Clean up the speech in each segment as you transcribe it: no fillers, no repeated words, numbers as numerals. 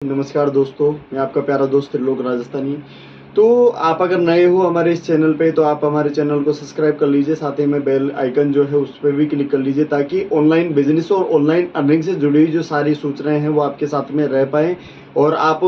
नमस्कार दोस्तों, मैं आपका प्यारा दोस्त त्रिलोक राजस्थानी। तो आप अगर नए हो हमारे इस चैनल पे तो आप हमारे चैनल को सब्सक्राइब कर लीजिए, साथ ही में बेल आइकन जो है उस पे भी क्लिक कर लीजिए ताकि ऑनलाइन बिजनेस और ऑनलाइन अर्निंग से जुड़ी हुई जो सारी सूचनाएं हैं वो आपके साथ में रह पाएँ और आप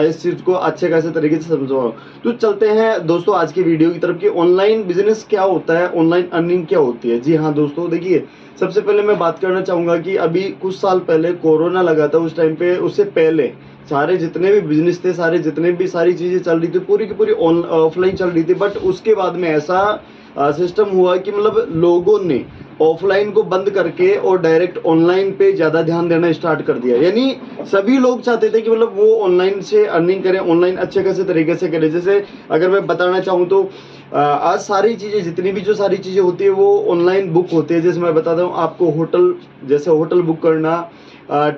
इस चीज़ को अच्छे खासे तरीके से समझो। तो चलते हैं दोस्तों आज की वीडियो की तरफ कि ऑनलाइन बिजनेस क्या होता है, ऑनलाइन अर्निंग क्या होती है। जी हाँ दोस्तों, देखिए सबसे पहले मैं बात करना चाहूँगा कि अभी कुछ साल पहले कोरोना लगा था, उस टाइम पे उससे पहले सारे जितने भी बिजनेस थे, सारे जितने भी सारी चीज़ें चल रही थी, पूरी की पूरी ऑफलाइन चल रही थी। बट उसके बाद में ऐसा सिस्टम हुआ कि मतलब लोगों ने ऑफलाइन को बंद करके और डायरेक्ट ऑनलाइन पे ज़्यादा ध्यान देना स्टार्ट कर दिया। यानी सभी लोग चाहते थे कि मतलब वो ऑनलाइन से अर्निंग करें, ऑनलाइन अच्छे खासे तरीके से करें। जैसे अगर मैं बताना चाहूँ तो आज सारी चीज़ें जितनी भी जो सारी चीज़ें होती है वो ऑनलाइन बुक होती है। जैसे मैं बताता हूँ आपको, होटल जैसे होटल बुक करना,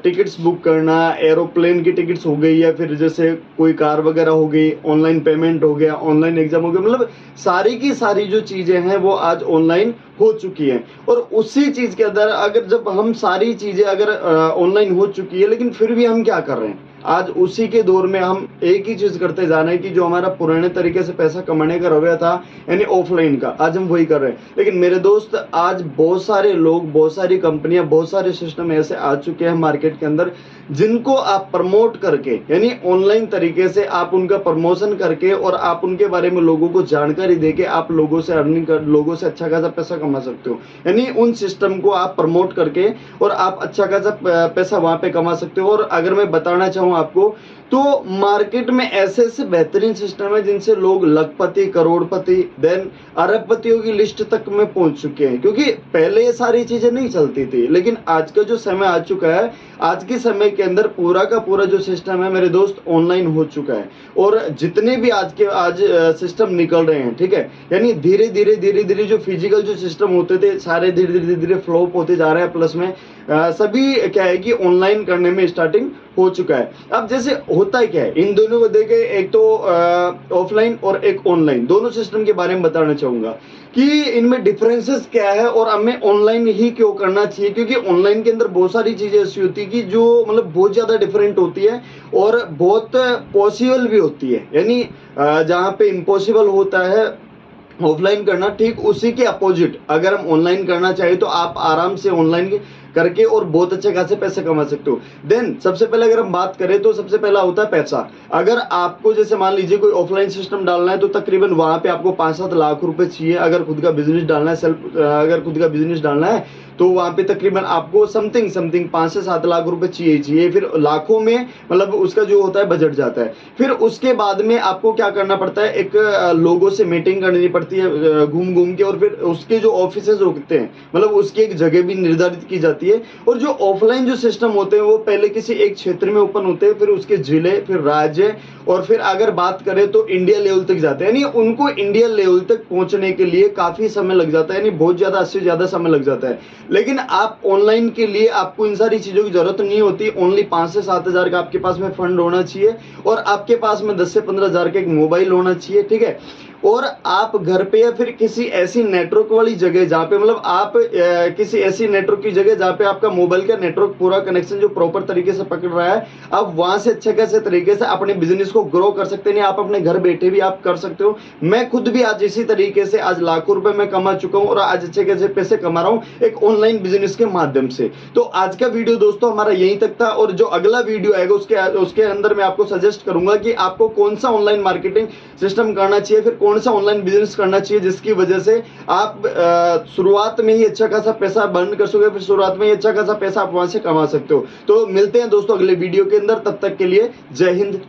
टिकट्स बुक करना, एरोप्लेन की टिकट्स हो गई, या फिर जैसे कोई कार वगैरह हो गई, ऑनलाइन पेमेंट हो गया, ऑनलाइन एग्जाम हो गया, मतलब सारी की सारी जो चीज़ें हैं वो आज ऑनलाइन हो चुकी हैं। और उसी चीज़ के अंदर अगर जब हम सारी चीज़ें अगर ऑनलाइन हो चुकी है, लेकिन फिर भी हम क्या कर रहे हैं, आज उसी के दौर में हम एक ही चीज़ करते जा रहे हैं कि जो हमारा पुराने तरीके से पैसा कमाने का रवैया था यानी ऑफलाइन का, आज हम वही कर रहे हैं। लेकिन मेरे दोस्त, आज बहुत सारे लोग, बहुत सारी कंपनियां, बहुत सारे सिस्टम ऐसे आ चुके हैं मार्केट के अंदर जिनको आप प्रमोट करके यानी ऑनलाइन तरीके से आप उनका प्रमोशन करके और आप उनके बारे में लोगों को जानकारी देके आप लोगों से अर्निंग कर, लोगों से अच्छा खासा पैसा कमा सकते हो। यानी उन सिस्टम को आप प्रमोट करके और आप अच्छा खासा पैसा वहां पे कमा सकते हो। और अगर मैं बताना चाहूँ आपको तो मार्केट में ऐसे ऐसे बेहतरीन सिस्टम है जिनसे लोग लखपति, करोड़पति, देन अरबपतियों की लिस्ट तक में पहुंच चुके हैं। क्योंकि पहले ये सारी चीजें नहीं चलती थी, लेकिन आज का जो समय आ चुका है, आज के समय के अंदर पूरा का पूरा जो सिस्टम है मेरे दोस्त ऑनलाइन हो चुका है। और जितने भी आज सिस्टम निकल रहे हैं, ठीक है, यानी धीरे धीरे जो फिजिकल जो सिस्टम होते थे सारे धीरे धीरे फ्लॉप होते जा रहे हैं। प्लस में सभी क्या है कि ऑनलाइन करने में स्टार्टिंग हो चुका है। अब जैसे होता है क्या है, इन दोनों को देखे, एक तो ऑफलाइन और एक ऑनलाइन, दोनों सिस्टम के बारे में बताना चाहूंगा कि इनमें डिफरेंसेस क्या है और हमें ऑनलाइन ही क्यों करना चाहिए। क्योंकि ऑनलाइन के अंदर बहुत सारी चीजें ऐसी होती है कि जो मतलब बहुत ज्यादा डिफरेंट होती है और बहुत पॉसिबल भी होती है। यानी जहाँ पे इम्पॉसिबल होता है ऑफलाइन करना, ठीक उसी के अपोजिट अगर हम ऑनलाइन करना चाहिए तो आप आराम से ऑनलाइन करके और बहुत अच्छे खासे पैसे कमा सकते हो। देन सबसे पहले अगर हम बात करें तो सबसे पहला होता है पैसा। अगर आपको जैसे मान लीजिए कोई ऑफलाइन सिस्टम डालना है तो तकरीबन वहां पे आपको 5-7 लाख रुपए चाहिए। अगर खुद का बिजनेस डालना है, अगर खुद का बिजनेस डालना है तो वहां पे तकरीबन आपको समथिंग 5 से 7 लाख रुपए चाहिए। फिर लाखों में मतलब उसका जो होता है बजट जाता है। फिर उसके बाद में आपको क्या करना पड़ता है, एक लोगों से मीटिंग करनी पड़ती है घूम घूम के, और फिर उसके जो ऑफिसेज होते हैं मतलब उसकी एक जगह भी निर्धारित की जाती है। और जो ऑफलाइन जो सिस्टम होते हैं वो पहले किसी एक क्षेत्र में ओपन होते हैं, फिर उसके जिले, फिर राज्य, और फिर अगर बात करें तो इंडिया लेवल तक जाते हैं। यानी उनको इंडिया लेवल तक पहुंचने के लिए काफी समय लग जाता है, यानी बहुत ज्यादा, इससे ज्यादा समय लग जाता है। लेकिन आप ऑनलाइन के लिए आपको इन सारी चीजों की जरूरत नहीं होती। ओनली 5 से 7 हजार का आपके पास में फंड होना चाहिए और आपके पास में 10 से 15 हजार का एक मोबाइल होना चाहिए, ठीक है। और आप घर पे या फिर किसी ऐसी नेटवर्क वाली जगह जहाँ पे मतलब आप किसी ऐसी नेटवर्क की जगह जहाँ पे आपका मोबाइल का नेटवर्क पूरा कनेक्शन जो प्रॉपर तरीके से पकड़ रहा है, आप वहां से अच्छे खासे तरीके से अपने बिजनेस को ग्रो कर सकते हैं। आप अपने घर बैठे भी आप कर सकते हो। मैं खुद भी आज इसी तरीके से आज लाखों रुपए मैं कमा चुका हूँ और आज अच्छे खासे पैसे कमा रहा हूँ एक ऑनलाइन बिजनेस के माध्यम से। तो आज का वीडियो दोस्तों हमारा यहीं तक था, और जो अगला वीडियो आएगा उसके अंदर मैं आपको सजेस्ट करूंगा कि आपको कौन सा ऑनलाइन मार्केटिंग सिस्टम करना चाहिए, फिर कौन सा ऑनलाइन बिजनेस करना चाहिए जिसकी वजह से आप शुरुआत में ही अच्छा खासा पैसा बर्न कर सकोगे, फिर शुरुआत में ही अच्छा खासा पैसा आप वहां से कमा सकते हो। तो मिलते हैं दोस्तों अगले वीडियो के अंदर, तब तक के लिए जय हिंद।